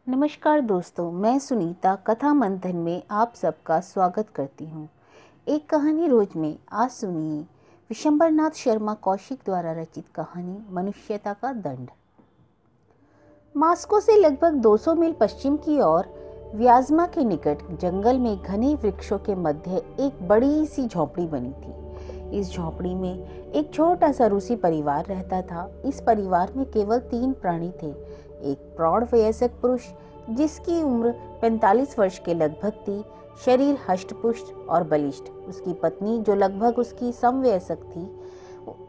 नमस्कार दोस्तों, मैं सुनीता कथा मंथन में आप सबका स्वागत करती हूँ। एक कहानी रोज में आज सुनिए विशंबरनाथ शर्मा कौशिक द्वारा रचित कहानी मनुष्यता का दंड। मास्को से लगभग 200 मील पश्चिम की ओर व्याज्मा के निकट जंगल में घने वृक्षों के मध्य एक बड़ी सी झोपड़ी बनी थी। इस झोपड़ी में एक छोटा सा रूसी परिवार रहता था। इस परिवार में केवल 3 प्राणी थे। एक प्रौढ़ वयस्क पुरुष जिसकी उम्र 45 वर्ष के लगभग थी, शरीर हष्टपुष्ट और बलिष्ठ, उसकी पत्नी जो लगभग उसकी समवयस्क थी,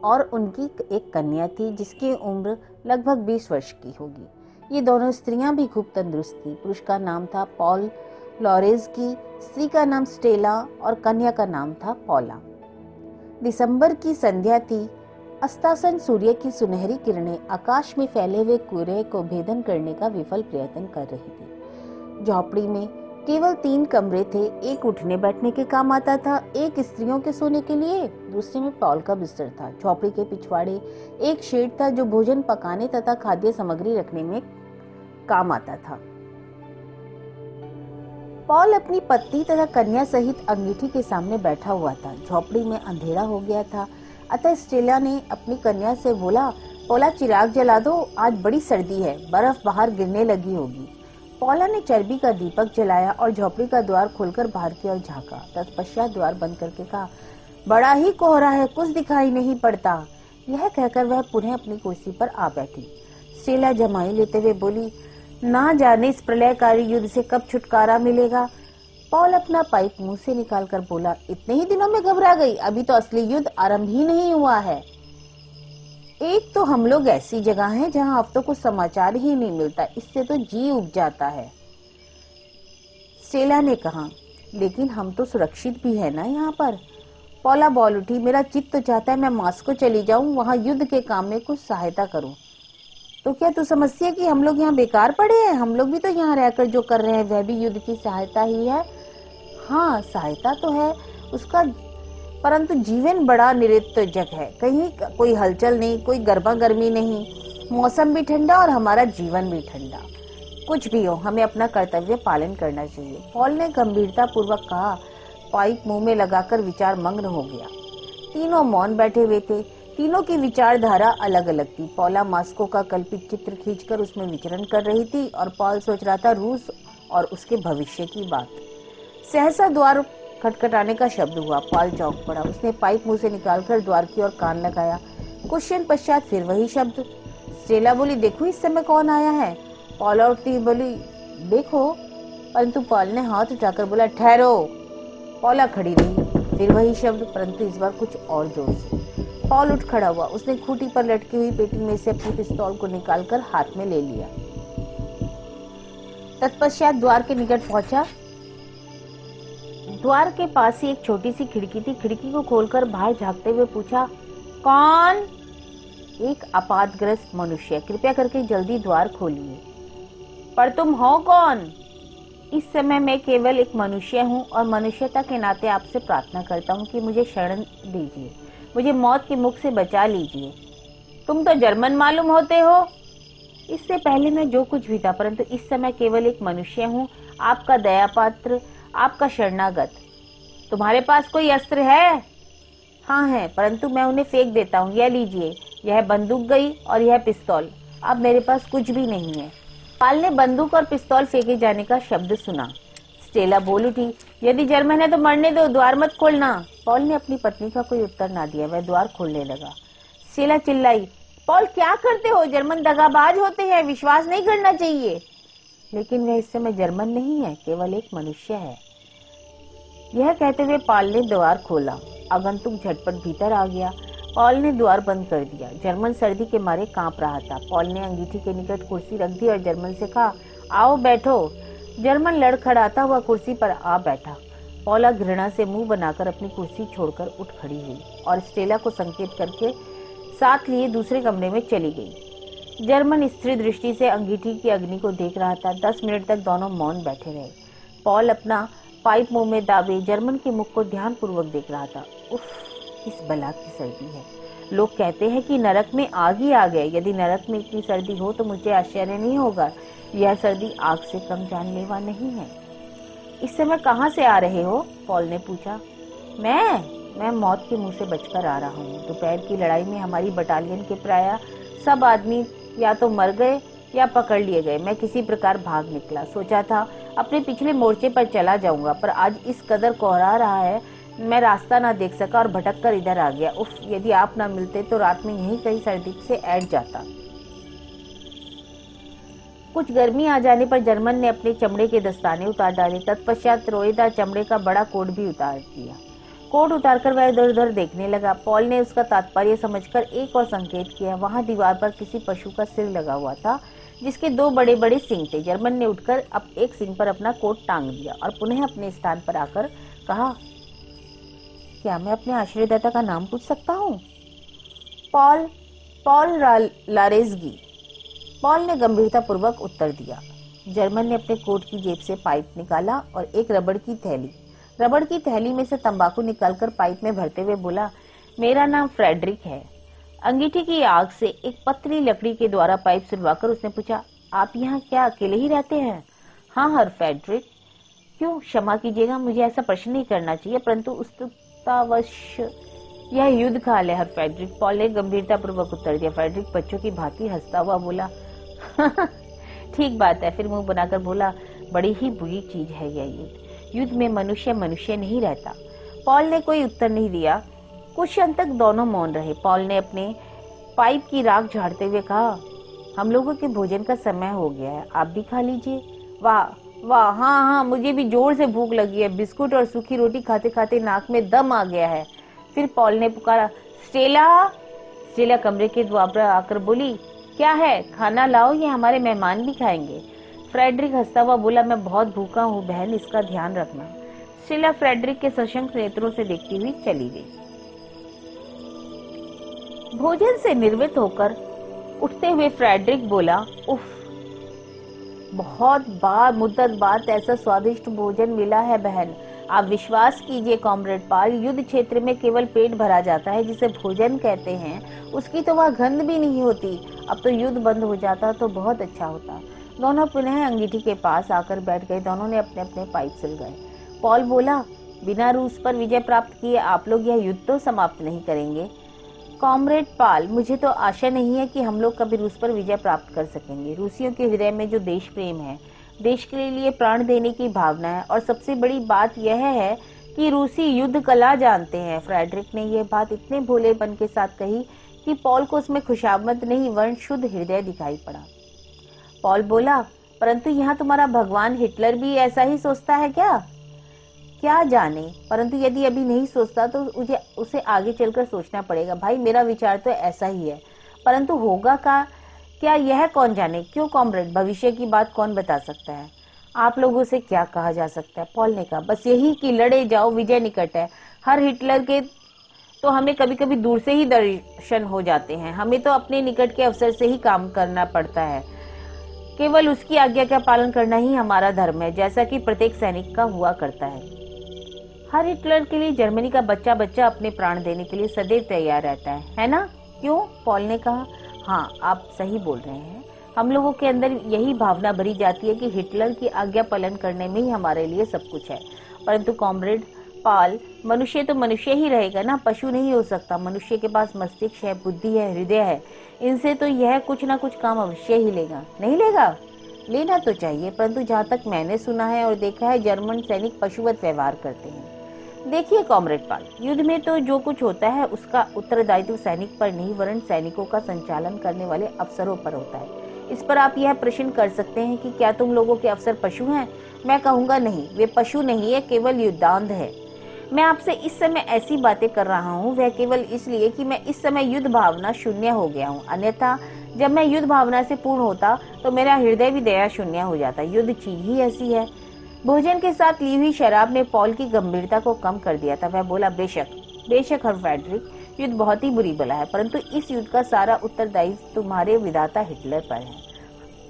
और उनकी एक कन्या थी जिसकी उम्र लगभग 20 वर्ष की होगी। ये दोनों स्त्रियां भी खूब तंदुरुस्त थी। पुरुष का नाम था पॉल लॉरेज़की, स्त्री का नाम स्टेला और कन्या का नाम था पॉला। दिसंबर की संध्या थी। अस्तासन सूर्य की सुनहरी किरणें आकाश में फैले हुए कोहरे को भेदन करने का विफल प्रयत्न कर रही थी। झोपड़ी में केवल 3 कमरे थे। एक उठने बैठने के काम आता था, एक स्त्रियों के सोने के लिए, दूसरे में पॉल का बिस्तर था। झोपड़ी के पिछवाड़े एक शेड था जो भोजन पकाने तथा खाद्य सामग्री रखने में काम आता था। पॉल अपनी पत्नी तथा कन्या सहित अंगीठी के सामने बैठा हुआ था। झोपड़ी में अंधेरा हो गया था, अतः स्टेला ने अपनी कन्या से बोला, पौला चिराग जला दो, आज बड़ी सर्दी है, बर्फ बाहर गिरने लगी होगी। पौला ने चर्बी का दीपक जलाया और झोपड़ी का द्वार खोलकर बाहर की ओर झांका। तत्पश्चात द्वार बंद करके कहा, बड़ा ही कोहरा है, कुछ दिखाई नहीं पड़ता। यह कहकर वह पुनः अपनी कुर्सी पर आ बैठी। स्टेला जमाई लेते हुए बोली, ना जाने इस प्रलयकारी युद्ध से कब छुटकारा मिलेगा। पॉल अपना पाइप मुंह से निकालकर बोला, इतने ही दिनों में घबरा गई, अभी तो असली युद्ध आरंभ ही नहीं हुआ है। एक तो हम लोग ऐसी जगह हैं जहां हफ्तों को समाचार ही नहीं मिलता, इससे तो जी उब जाता है। स्टेला ने कहा, लेकिन हम तो सुरक्षित भी है ना यहाँ पर। पॉला बोल उठी, मेरा चित्त तो चाहता है मैं मास्को चली जाऊं, वहां युद्ध के काम में कुछ सहायता करूं। तो क्या तू समझती है कि हम लोग यहाँ बेकार पड़े हैं? हम लोग भी तो यहाँ रहकर जो कर रहे हैं वह भी युद्ध की सहायता ही है। हाँ, सहायता तो है उसका, परंतु जीवन बड़ा निरुत्तेजक है। कहीं कोई हलचल नहीं, कोई गर्मा गर्मी नहीं, मौसम भी ठंडा और हमारा जीवन भी ठंडा। कुछ भी हो, हमें अपना कर्तव्य पालन करना चाहिए। पॉल ने गंभीरता पूर्वक कहा। पाइप मुंह में लगाकर विचार मग्न हो गया। तीनों मौन बैठे हुए थे। तीनों की विचारधारा अलग अलग थी। पौला मास्को का कल्पित चित्र खींचकर उसमें विचरण कर रही थी और पॉल सोच रहा था रूस और उसके भविष्य की बात। सहसा द्वार खटखटाने का शब्द हुआ। पॉल चौंक पड़ा। उसने पाइप मुंह से निकालकर द्वार की ओर कान लगाया। कुछ क्षण पश्चात फिर वही शब्द। स्टेला बोली, देखो इस समय कौन आया है। पॉल उठती बोली, देखो, परंतु पॉल ने हाथ उठाकर बोला, ठहरो। पॉला खड़ी रही। फिर वही शब्द, परंतु इस बार कुछ और जोर से। पॉल उठ खड़ा हुआ। उसने खूंटी पर लटकी हुई पेटी में से अपनी पिस्तौल को निकालकर हाथ में ले लिया। तत्पश्चात द्वार के निकट पहुंचा। द्वार के पास ही एक छोटी सी खिड़की थी। खिड़की को खोलकर बाहर झांकते हुए पूछा, कौन? एक आपातग्रस्त मनुष्य, कृपया करके जल्दी द्वार खोलिए। पर तुम हो कौन? इस समय मैं केवल एक मनुष्य हूँ और मनुष्यता के नाते आपसे प्रार्थना करता हूँ कि मुझे शरण दीजिए, मुझे मौत के मुख से बचा लीजिए। तुम तो जर्मन मालूम होते हो। इससे पहले मैं जो कुछ भी था, परंतु इस समय केवल एक मनुष्य हूँ, आपका दया पात्र, आपका शरणागत। तुम्हारे पास कोई अस्त्र है? हाँ है, परंतु मैं उन्हें फेंक देता हूँ। यह लीजिए, यह बंदूक गई और यह पिस्तौल। अब मेरे पास कुछ भी नहीं है। पॉल ने बंदूक और पिस्तौल फेंके जाने का शब्द सुना। स्टेला बोल उठी, यदि जर्मन है तो मरने दो, द्वार मत खोलना। पॉल ने अपनी पत्नी का कोई उत्तर ना दिया। वह द्वार खोलने लगा। स्टेला चिल्लाई, पॉल क्या करते हो? जर्मन दगाबाज होते हैं, विश्वास नहीं करना चाहिए। लेकिन वह इस समय जर्मन नहीं है, केवल एक मनुष्य है। यह कहते हुए पॉल ने द्वार खोला। आगंतुक झटपट भीतर आ गया। पॉल ने द्वार बंद कर दिया। जर्मन सर्दी के मारे कांप रहा था। पॉल ने अंगीठी के निकट कुर्सी रख दी और जर्मन से कहा, आओ बैठो। जर्मन लड़खड़ाता हुआ कुर्सी पर आ बैठा। पॉला घृणा से मुंह बनाकर अपनी कुर्सी छोड़कर उठ खड़ी हुई और स्टेला को संकेत करके साथ लिए दूसरे कमरे में चली गई। जर्मन स्थिर दृष्टि से अंगीठी की अग्नि को देख रहा था। 10 मिनट तक दोनों मौन बैठे रहे। पॉल अपना पाइप मुंह में दाबे जर्मन के मुख को ध्यानपूर्वक देख रहा था। उफ, इस बला की सर्दी है। लोग कहते हैं कि नरक में आग ही आ गए। यदि नरक में इतनी सर्दी हो तो मुझे आश्चर्य नहीं होगा। यह सर्दी आग से कम जानलेवा नहीं है। इस समय कहाँ से आ रहे हो? पॉल ने पूछा। मैं मौत के मुंह से बचकर आ रहा हूँ। दोपहर की लड़ाई में हमारी बटालियन के प्राय सब आदमी या तो मर गए या पकड़ लिए गए। मैं किसी प्रकार भाग निकला। सोचा था अपने पिछले मोर्चे पर चला जाऊंगा, पर आज इस कदर कोहरा रहा है, मैं रास्ता ना देख सका और भटक कर इधर आ गया। उफ, यदि आप ना मिलते तो रात में यहीं कहीं सर्दी से ऐठ जाता। कुछ गर्मी आ जाने पर जर्मन ने अपने चमड़े के दस्ताने उतार डाले। तत्पश्चात रोएदार चमड़े का बड़ा कोट भी उतार दिया। कोट उतारकर वह इधर उधर देखने लगा। पॉल ने उसका तात्पर्य समझकर एक और संकेत किया। वहां दीवार पर किसी पशु का सिर लगा हुआ था, जिसके 2 बड़े बड़े सींग थे। जर्मन ने उठकर अब एक सींग पर अपना कोट टांग दिया और पुनः अपने स्थान पर आकर कहा, क्या मैं अपने आश्रयदाता का नाम पूछ सकता हूँ? पॉल लारेज़गी। पॉल ने गंभीरतापूर्वक उत्तर दिया। जर्मन ने अपने कोट की जेब से पाइप निकाला और एक रबड़ की थैली में से तंबाकू निकालकर पाइप में भरते हुए बोला, मेरा नाम फ्रेडरिक है। अंगीठी की आग से एक पतली लकड़ी के द्वारा पाइप सुलवाकर उसने पूछा, आप यहाँ क्या अकेले ही रहते हैं? हाँ हर फ्रेडरिक। क्यों? क्षमा कीजिएगा, मुझे ऐसा प्रश्न नहीं करना चाहिए, परंतु उत्सुकतावश यह युद्ध काल है हर फ्रेडरिक। पॉल ने गंभीरता पूर्वक उत्तर दिया। फ्रेडरिक बच्चों की भांति हंसता हुआ बोला, ठीक बात है। फिर मुंह बनाकर बोला, बड़ी ही बुरी चीज है यह युद्ध। युद्ध में मनुष्य नहीं रहता। पॉल ने कोई उत्तर नहीं दिया। कुछ क्षण तक दोनों मौन रहे। पॉल ने अपने पाइप की राख झाड़ते हुए कहा, हम लोगों के भोजन का समय हो गया है, आप भी खा लीजिए। वाह, हाँ, मुझे भी जोर से भूख लगी है। बिस्कुट और सूखी रोटी खाते खाते नाक में दम आ गया है। फिर पॉल ने पुकारा, स्टेला कमरे के द्वार पर आकर बोली, क्या है, खाना लाओ, ये हमारे मेहमान भी खाएंगे। फ्रेडरिक हंसता हुआ बोला, मैं बहुत भूखा हूँ बहन, इसका ध्यान रखना। स्टेला फ्रेडरिक के सशंक नेत्रों से देखती हुई चली गई। भोजन से निर्वृत्त होकर उठते हुए फ्रेडरिक बोला, उफ, बहुत मुद्दत बाद ऐसा स्वादिष्ट भोजन मिला है बहन। आप विश्वास कीजिए कॉमरेड पाल, युद्ध क्षेत्र में केवल पेट भरा जाता है जिसे भोजन कहते हैं, उसकी तो वह गंध भी नहीं होती। अब तो युद्ध बंद हो जाता तो बहुत अच्छा होता। दोनों पुनः अंगीठी के पास आकर बैठ गए। दोनों ने अपने अपने पाइप सुलगाए। पॉल बोला, बिना रूस पर विजय प्राप्त किए आप लोग यह युद्ध तो समाप्त नहीं करेंगे। कॉमरेड पाल, मुझे तो आशा नहीं है कि हम लोग कभी रूस पर विजय प्राप्त कर सकेंगे। रूसियों के हृदय में जो देश प्रेम है, देश के लिए प्राण देने की भावना है, और सबसे बड़ी बात यह है कि रूसी युद्ध कला जानते हैं। फ्रेडरिक ने यह बात इतने भोलेपन के साथ कही कि पॉल को उसमें खुशामद नहीं वरन शुद्ध हृदय दिखाई पड़ा। पॉल बोला, परंतु यहाँ तुम्हारा भगवान हिटलर भी ऐसा ही सोचता है क्या जाने, परंतु यदि अभी नहीं सोचता तो उसे आगे चलकर सोचना पड़ेगा। भाई, मेरा विचार तो ऐसा ही है, परंतु होगा क्या यह कौन जाने। क्यों कॉमरेड, भविष्य की बात कौन बता सकता है? आप लोगों से क्या कहा जा सकता है? पॉल ने कहा, बस यही कि लड़े जाओ, विजय निकट है। हर हिटलर के तो हमें कभी कभी दूर से ही दर्शन हो जाते हैं। हमें तो अपने निकट के अवसर से ही काम करना पड़ता है। केवल उसकी आज्ञा का पालन करना ही हमारा धर्म है, जैसा कि प्रत्येक सैनिक का हुआ करता है। हर हिटलर के लिए जर्मनी का बच्चा अपने प्राण देने के लिए सदैव तैयार रहता है ना? क्यों? पॉल ने कहा, हाँ, आप सही बोल रहे हैं। हम लोगों के अंदर यही भावना भरी जाती है कि हिटलर की आज्ञा पालन करने में ही हमारे लिए सब कुछ है। परंतु कॉमरेड पाल, मनुष्य तो मनुष्य ही रहेगा ना, पशु नहीं हो सकता। मनुष्य के पास मस्तिष्क है, बुद्धि है, हृदय है। इनसे तो यह कुछ ना कुछ काम अवश्य ही लेगा। नहीं लेगा? लेना तो चाहिए, परंतु जहाँ तक मैंने सुना है और देखा है, जर्मन सैनिक पशुवत व्यवहार करते हैं। देखिए कॉमरेड पाल, युद्ध में तो जो कुछ होता है उसका उत्तरदायित्व सैनिक पर नहीं वरन सैनिकों का संचालन करने वाले अफसरों पर होता है। इस पर आप यह प्रश्न कर सकते हैं कि क्या तुम लोगों के अफसर पशु हैं? मैं कहूँगा नहीं, वे पशु नहीं है, केवल युद्धांध है। मैं आपसे इस समय ऐसी बातें कर रहा हूँ वह केवल इसलिए कि मैं इस समय युद्ध भावना शून्य हो गया हूँ। अन्यथा जब मैं युद्ध भावना से पूर्ण होता तो मेरा हृदय भी दया शून्य हो जाता। युद्ध चीज ही ऐसी है। भोजन के साथ ली हुई शराब ने पॉल की गंभीरता को कम कर दिया था। वह बोला, बेशक हर फ्रेडरिक, युद्ध बहुत ही बुरी बला है, परंतु इस युद्ध का सारा उत्तरदायित्व तुम्हारे विधाता हिटलर पर है।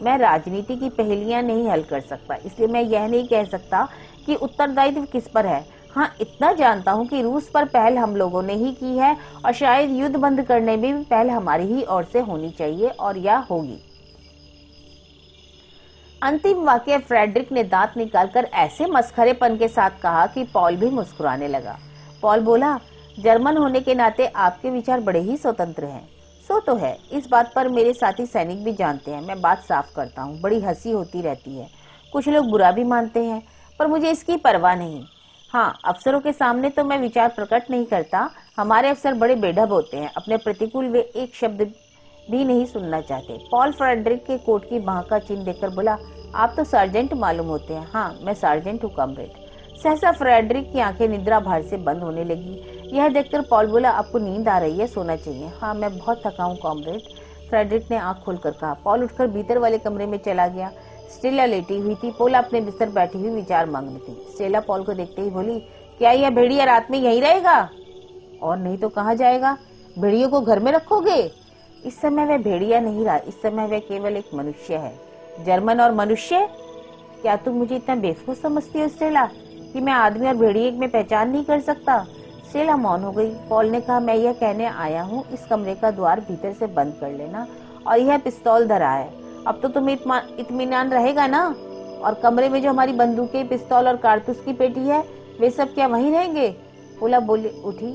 मैं राजनीति की पहेलियां नहीं हल कर सकता, इसलिए मैं यह नहीं कह सकता कि उत्तरदायित्व किस पर है। हाँ, इतना जानता हूँ कि रूस पर पहल हम लोगों ने ही की है और शायद युद्ध बंद करने में भी पहल हमारी ही ओर से होनी चाहिए और या होगी। अंतिम वाक्य फ्रेडरिक ने दांत निकालकर ऐसे मस्खरेपन के साथ कहा कि पॉल भी मुस्कुराने लगा। पॉल बोला, जर्मन होने के नाते आपके विचार बड़े ही स्वतंत्र हैं। सो तो है, इस बात पर मेरे साथी सैनिक भी जानते हैं। मैं बात साफ करता हूँ, बड़ी हंसी होती रहती है, कुछ लोग बुरा भी मानते हैं, पर मुझे इसकी परवाह नहीं। हाँ, अफसरों के सामने तो मैं विचार प्रकट नहीं करता। हमारे अफसर बड़े बेढब होते हैं, अपने प्रतिकूल वे एक शब्द भी नहीं सुनना चाहते। पॉल फ्रेडरिक के कोट की बाह का चिन्ह देखकर बोला, आप तो सार्जेंट मालूम होते हैं। हाँ, मैं सार्जेंट हूँ कॉमरेड। सहसा फ्रेडरिक की आंखें निद्रा भार से बंद होने लगी। यह देखकर पॉल बोला, आपको नींद आ रही है, सोना चाहिए। हाँ, मैं बहुत थका हूँ कॉमरेड, फ्रेडरिक ने आंख खोलकर कहा। पॉल उठकर भीतर वाले कमरे में चला गया। स्टेला लेटी हुई थी, पोला अपने बिस्तर बैठी हुई विचार मग्न थी। स्टेला पॉल को देखते ही बोली, क्या यह भेड़िया रात में यहीं रहेगा? और नहीं तो कहाँ जाएगा? भेड़ियों को घर में रखोगे? इस समय वह भेड़िया नहीं रहा, इस समय वह केवल एक मनुष्य है। जर्मन और मनुष्य? क्या तुम मुझे इतना बेवकूफ समझती हो स्टेला कि मैं आदमी और भेड़िए में पहचान नहीं कर सकता? स्टेला मौन हो गई। पॉल ने कहा, मैं यह कहने आया हूँ, इस कमरे का द्वार भीतर से बंद कर लेना, और यह पिस्तौल धरा है। अब तो तुम्हें इत्मीनान रहेगा ना? और कमरे में जो हमारी बंदूकें, पिस्तौल और कारतूस की पेटी है, वे सब क्या वहीं रहेंगे? पोला बोली उठी,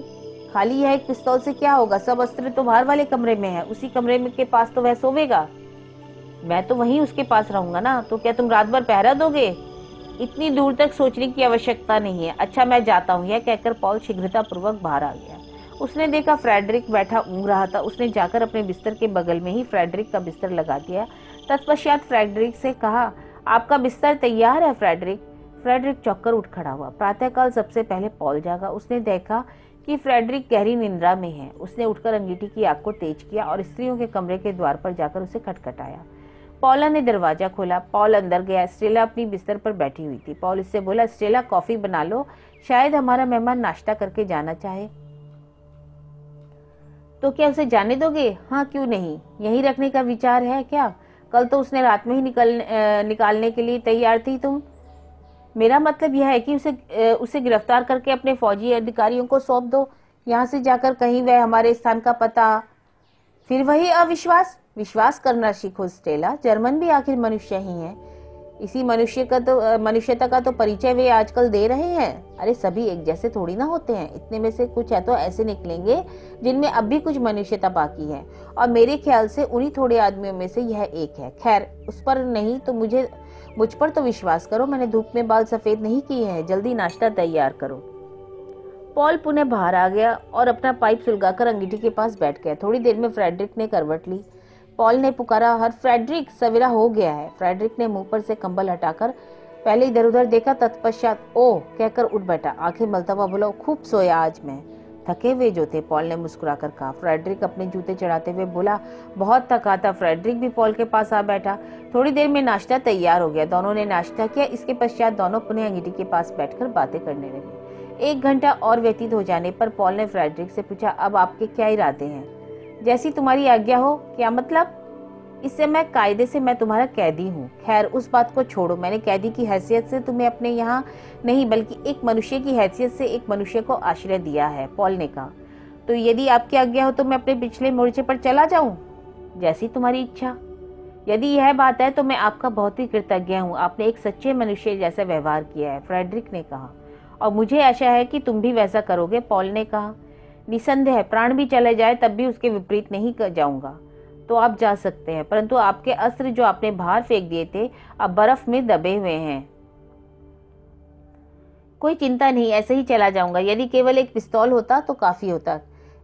खाली यह एक पिस्तौल से क्या होगा? सब अस्त्र तो बाहर वाले कमरे में है, उसी कमरे में के पास तो वह सोवेगा। मैं तो वहीं उसके पास रहूंगा ना। तो क्या तुम रात भर पहरा दोगे? इतनी दूर तक सोचने की आवश्यकता नहीं है। अच्छा, मैं जाता हूँ। यह कहकर पॉल शीघ्रता पूर्वक बाहर आ गया। उसने देखा फ्रेडरिक बैठा ऊँग रहा था। उसने जाकर अपने बिस्तर के बगल में ही फ्रेडरिक का बिस्तर लगा दिया। तत्पश्चात फ्रेडरिक से कहा, आपका बिस्तर तैयार है फ्रेडरिक? फ्रेडरिक चौंककर उठ खड़ा हुआ। प्रातःकाल सबसे पहले पॉल जागा। उसने देखा कि फ्रेडरिक गहरी निंद्रा में है। उसने उठकर अंगीठी की आग को तेज किया और स्त्रियों के कमरे के द्वार पर जाकर उसे खटखटाया। पॉला ने दरवाजा खोला। पॉल अंदर गया। स्टेला अपनी बिस्तर पर बैठी हुई थी। पॉल इससे बोला, स्टेला कॉफी बना लो, शायद हमारा मेहमान नाश्ता करके जाना चाहे। तो क्या उसे जाने दोगे? हाँ, क्यों नहीं, यहीं रखने का विचार है क्या? कल तो उसने रात में ही निकालने के लिए तैयार थी तुम। मेरा मतलब यह है कि उसे गिरफ्तार करके अपने फौजी अधिकारियों को सौंप दो। यहाँ से जाकर कहीं वह हमारे स्थान का पता। फिर वही अविश्वास। विश्वास करना सीखो स्टेला, जर्मन भी आखिर मनुष्य ही हैं। इसी मनुष्यता का तो परिचय वे आजकल दे रहे हैं। अरे सभी एक जैसे थोड़ी ना होते हैं। इतने में से कुछ है तो ऐसे निकलेंगे जिनमें अब भी कुछ मनुष्यता बाकी है, और मेरे ख्याल से उन्हीं थोड़े आदमियों में से यह एक है। खैर, उस पर नहीं तो मुझ पर तो विश्वास करो। मैंने धूप में बाल सफेद नहीं किए हैं। जल्दी नाश्ता तैयार करो। पॉल पुनः बाहर आ गया और अपना पाइप सुलगाकर अंगीठी के पास बैठ गया। थोड़ी देर में फ्रेडरिक ने करवट ली। पॉल ने पुकारा, हर फ्रेडरिक, सवेरा हो गया है। फ्रेडरिक ने मुंह पर से कंबल हटाकर पहले इधर उधर देखा, तत्पश्चात ओह कहकर उठ बैठा। आंखें मलता हुआ बोला, खूब सोया आज मैं। थके हुए जो थे, पॉल ने मुस्कुराकर कहा। फ्रेडरिक अपने जूते चढ़ाते हुए बोला, बहुत थका था। फ्रेडरिक भी पॉल के पास आ बैठा। थोड़ी देर में नाश्ता तैयार हो गया। दोनों ने नाश्ता किया। इसके पश्चात दोनों पुनः अंगीठी के पास बैठकर बातें करने लगे। 1 घंटा और व्यतीत हो जाने पर पॉल ने फ्रेडरिक से पूछा, अब आपके क्या इरादे हैं? जैसी तुम्हारी आज्ञा हो। क्या मतलब? इस समय कायदे से मैं तुम्हारा कैदी हूँ। खैर, उस बात को छोड़ो। मैंने कैदी की हैसियत से तुम्हें अपने यहाँ नहीं, बल्कि एक मनुष्य की हैसियत से एक मनुष्य को आश्रय दिया है, पॉल ने कहा। तो यदि आपकी आज्ञा हो तो मैं अपने पिछले मोर्चे पर चला जाऊं? जैसी तुम्हारी इच्छा। यदि यह बात है तो मैं आपका बहुत ही कृतज्ञ हूँ। आपने एक सच्चे मनुष्य जैसा व्यवहार किया है, फ्रेडरिक ने कहा, और मुझे आशा है कि तुम भी वैसा करोगे, पॉल ने कहा। निसंदेह, प्राण भी चले जाए तब भी उसके विपरीत नहीं कर जाऊंगा। तो आप जा सकते हैं, परंतु आपके अस्त्र जो आपने बाहर फेंक दिए थे अब बर्फ में दबे हुए हैं। कोई चिंता नहीं, ऐसे ही चला जाऊंगा। यदि केवल एक पिस्तौल होता तो काफी होता।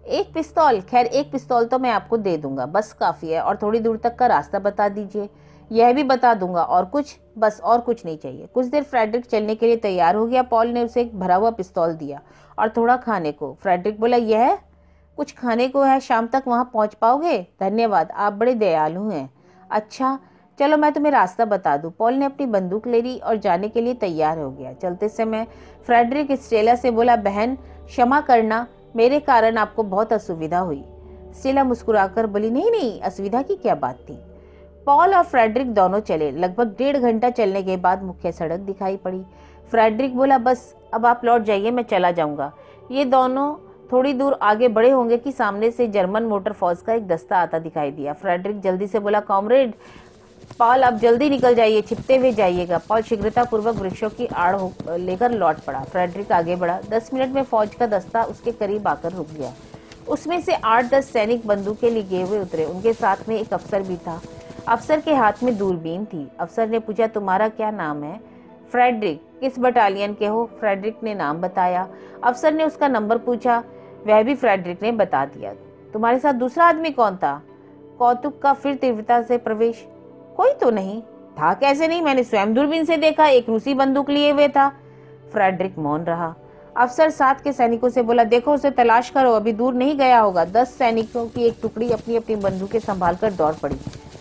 एक पिस्तौल? खैर, एक पिस्तौल तो मैं आपको दे दूंगा, बस काफी है। और थोड़ी दूर तक का रास्ता बता दीजिए। यह भी बता दूंगा। और कुछ? बस, और कुछ नहीं चाहिए। कुछ देर फ्रेडरिक चलने के लिए तैयार हो गया। पॉल ने उसे एक भरा हुआ पिस्तौल दिया और थोड़ा खाने को। फ्रेडरिक बोला, यह कुछ खाने को है? शाम तक वहां पहुंच पाओगे? धन्यवाद, आप बड़े दयालु हैं। अच्छा, चलो मैं तुम्हें रास्ता बता दूं। पॉल ने अपनी बंदूक ले ली और जाने के लिए तैयार हो गया। चलते समय फ्रेडरिक स्टेला से बोला, बहन क्षमा करना, मेरे कारण आपको बहुत असुविधा हुई। स्टेला मुस्कुराकर बोली, नहीं नहीं, असुविधा की क्या बात थी। पॉल और फ्रेडरिक दोनों चले। लगभग 1.5 घंटा चलने के बाद मुख्य सड़क दिखाई पड़ी। फ्रेडरिक बोला, बस अब आप लौट जाइए, मैं चला जाऊंगा। ये दोनों थोड़ी दूर आगे बढ़े होंगे कि सामने से जर्मन मोटर फौज का एक दस्ता आता दिखाई दिया। फ्रेडरिक जल्दी से बोला, कॉमरेड, पॉल अब जल्दी निकल जाइए, छिपते हुए जाइएगा। पॉल शीघ्रता पूर्वक वृक्षों की आड़ लेकर लौट पड़ा। फ्रेडरिक आगे बढ़ा। 10 मिनट में फौज का दस्ता उसके करीब आकर रुक गया। उसमें से 8-10 सैनिक बंदूकें लिए हुए उतरे। उनके साथ में एक अफसर भी था। अफसर के हाथ में दूरबीन थी। अफसर ने पूछा, तुम्हारा क्या नाम है? फ्रेडरिक। किस बटालियन के हो? फ्रेडरिक ने नाम बताया। अफसर ने उसका नंबर पूछा। वह भी फ्रेडरिक ने बता दिया। तुम्हारे साथ दूसरा आदमी कौन था? कौतुक का फिर तीव्रता से प्रवेश। कोई तो नहीं था। कैसे नहीं? मैंने स्वयं दूरबीन से देखा, एक रूसी बंदूक लिए हुए था। फ्रेडरिक मौन रहा। अफसर साथ के सैनिकों से बोला, देखो उसे तलाश करो, अभी दूर नहीं गया होगा। 10 सैनिकों की एक टुकड़ी अपनी अपनी बंदूकें संभाल कर दौड़ पड़ी।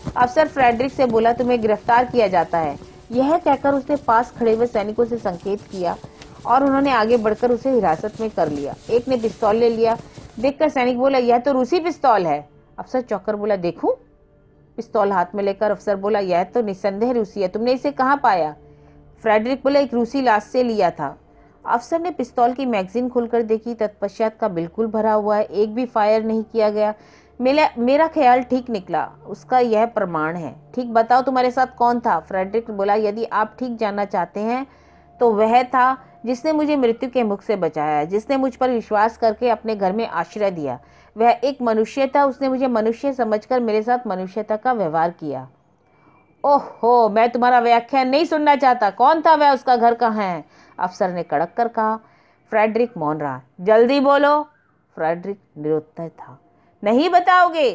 अफसर फ्रेडरिक से बोला, तुम्हें गिरफ्तार किया जाता है। यह कहकर उसने पास खड़े हुए सैनिकों से संकेत किया और उन्होंने आगे बढ़कर उसे हिरासत में कर लिया। एक ने पिस्तौल ले लिया। देखकर सैनिक बोला, यह तो रूसी पिस्तौल है। अफसर चौंकर बोला, देखूं? पिस्तौल हाथ में लेकर अफसर बोला, यह तो निस्संदेह रूसी है। तुमने इसे कहाँ पाया? फ्रेडरिक बोला, एक रूसी लाश से लिया था। अफसर ने पिस्तौल की मैगजीन खोलकर देखी। तत्पश्चात का बिल्कुल भरा हुआ है, एक भी फायर नहीं किया गया। मेरा ख्याल ठीक निकला, उसका यह प्रमाण है। ठीक बताओ, तुम्हारे साथ कौन था? फ्रेडरिक बोला, यदि आप ठीक जानना चाहते हैं तो वह था जिसने मुझे मृत्यु के मुख से बचाया, जिसने मुझ पर विश्वास करके अपने घर में आश्रय दिया। वह एक मनुष्य था। उसने मुझे मनुष्य समझकर मेरे साथ मनुष्यता का व्यवहार किया। ओहो, मैं तुम्हारा व्याख्यान नहीं सुनना चाहता। कौन था वह? उसका घर कहाँ है? अफसर ने कड़क कर कहा। फ्रेडरिक मौन रहा। जल्दी बोलो। फ्रेडरिक निरुत्तर था। नहीं बताओगे?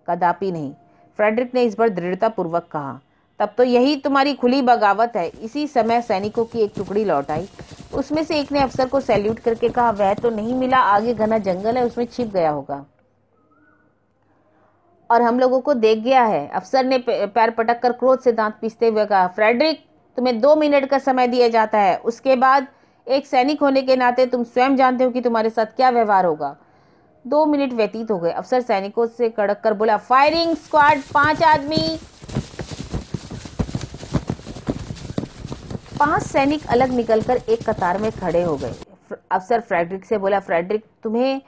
कदापि नहीं। फ्रेडरिक ने इस बार दृढ़ता पूर्वक कहा। तब तो यही तुम्हारी खुली बगावत है। इसी समय सैनिकों की एक टुकड़ी लौट आई। उसमें से एक ने अफसर को सैल्यूट करके कहा, वह तो नहीं मिला, आगे घना जंगल है, उसमें छिप गया होगा और हम लोगों को देख गया है। अफसर ने पैर पटक कर क्रोध से दांत पीसते हुए कहा, फ्रेडरिक, तुम्हें 2 मिनट का समय दिया जाता है। उसके बाद एक सैनिक होने के नाते तुम स्वयं जानते हो कि तुम्हारे साथ क्या व्यवहार होगा। 2 मिनट व्यतीत हो गए। अफसर सैनिकों से कड़क कर बोला, फायरिंग स्क्वाड, 5 आदमी। 5 सैनिक अलग निकलकर एक कतार में खड़े हो गए। अफसर फ्रेडरिक से बोला, फ्रेडरिक, तुम्हें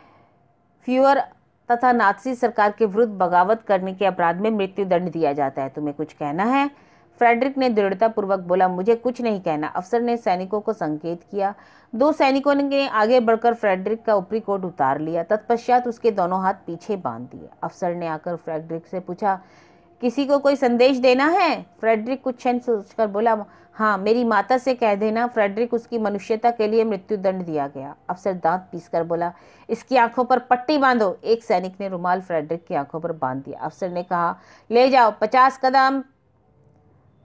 फ्यूअर तथा नाज़ी सरकार के विरुद्ध बगावत करने के अपराध में मृत्यु दंड दिया जाता है। तुम्हें कुछ कहना है? फ्रेडरिक ने दृढ़ता पूर्वक बोला, मुझे कुछ नहीं कहना। अफसर ने सैनिकों को संकेत किया। 2 सैनिकों ने आगे बढ़कर फ्रेडरिक का ऊपरी कोट उतार लिया। तत्पश्चात उसके दोनों हाथ पीछे बांध दिए। अफसर ने आकर फ्रेडरिक से पूछा, किसी को कोई संदेश देना है? फ्रेडरिक कुछ क्षण सोचकर बोला, हाँ, मेरी माता से कह देना फ्रेडरिक, उसकी मनुष्यता के लिए मृत्यु दंड दिया गया। अफसर दांत पीसकर बोला, इसकी आंखों पर पट्टी बांधो। एक सैनिक ने रुमाल फ्रेडरिक की आंखों पर बांध दिया। अफसर ने कहा, ले जाओ, 50 कदम।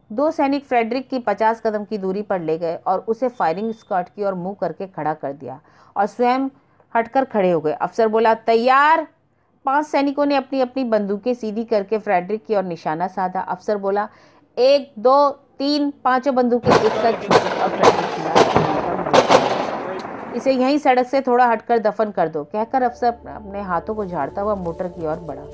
2 सैनिक फ्रेडरिक की 50 कदम की दूरी पर ले गए और उसे फायरिंग स्क्वाड की ओर मुंह करके खड़ा कर दिया और स्वयं हटकर खड़े हो गए। अफसर बोला, तैयार। 5 सैनिकों ने अपनी अपनी बंदूकें सीधी करके फ्रेडरिक की ओर निशाना साधा। अफसर बोला, 1 2 3, 5 बंदूकें एक साथ छूटी और फ्रेडरिक की लाश जमीन पर गिर गई। इसे यहीं सड़क से थोड़ा हटकर दफन कर दो, कहकर अफसर अपने हाथों को झाड़ता हुआ मोटर की ओर बढ़ा।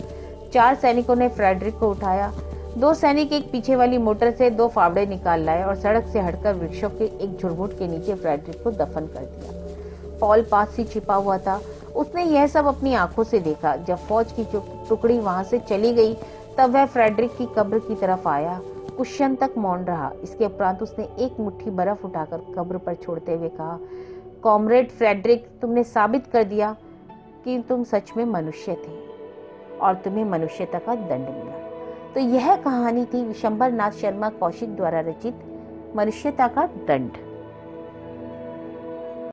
4 सैनिकों ने फ्रेडरिक को उठाया। 2 सैनिक एक पीछे वाली मोटर से 2 फावड़े निकाल लाए और सड़क से हटकर वृक्षों के एक झुरमुट के नीचे फ्रेडरिक को दफन कर दिया। पॉल पास ही छिपा हुआ था। उसने यह सब अपनी आंखों से देखा। जब फौज की टुकड़ी वहां से चली गई तब वह फ्रेडरिक की कब्र की तरफ आया। कुछ क्षण तक मौन रहा। इसके उपरांत उसने एक मुट्ठी बर्फ उठाकर कब्र पर छोड़ते हुए कहा, कॉमरेड फ्रेडरिक, तुमने साबित कर दिया कि तुम सच में मनुष्य थे और तुम्हें मनुष्यता का दंड मिला। तो यह कहानी थी विशंबर नाथ शर्मा कौशिक द्वारा रचित मनुष्यता का दंड।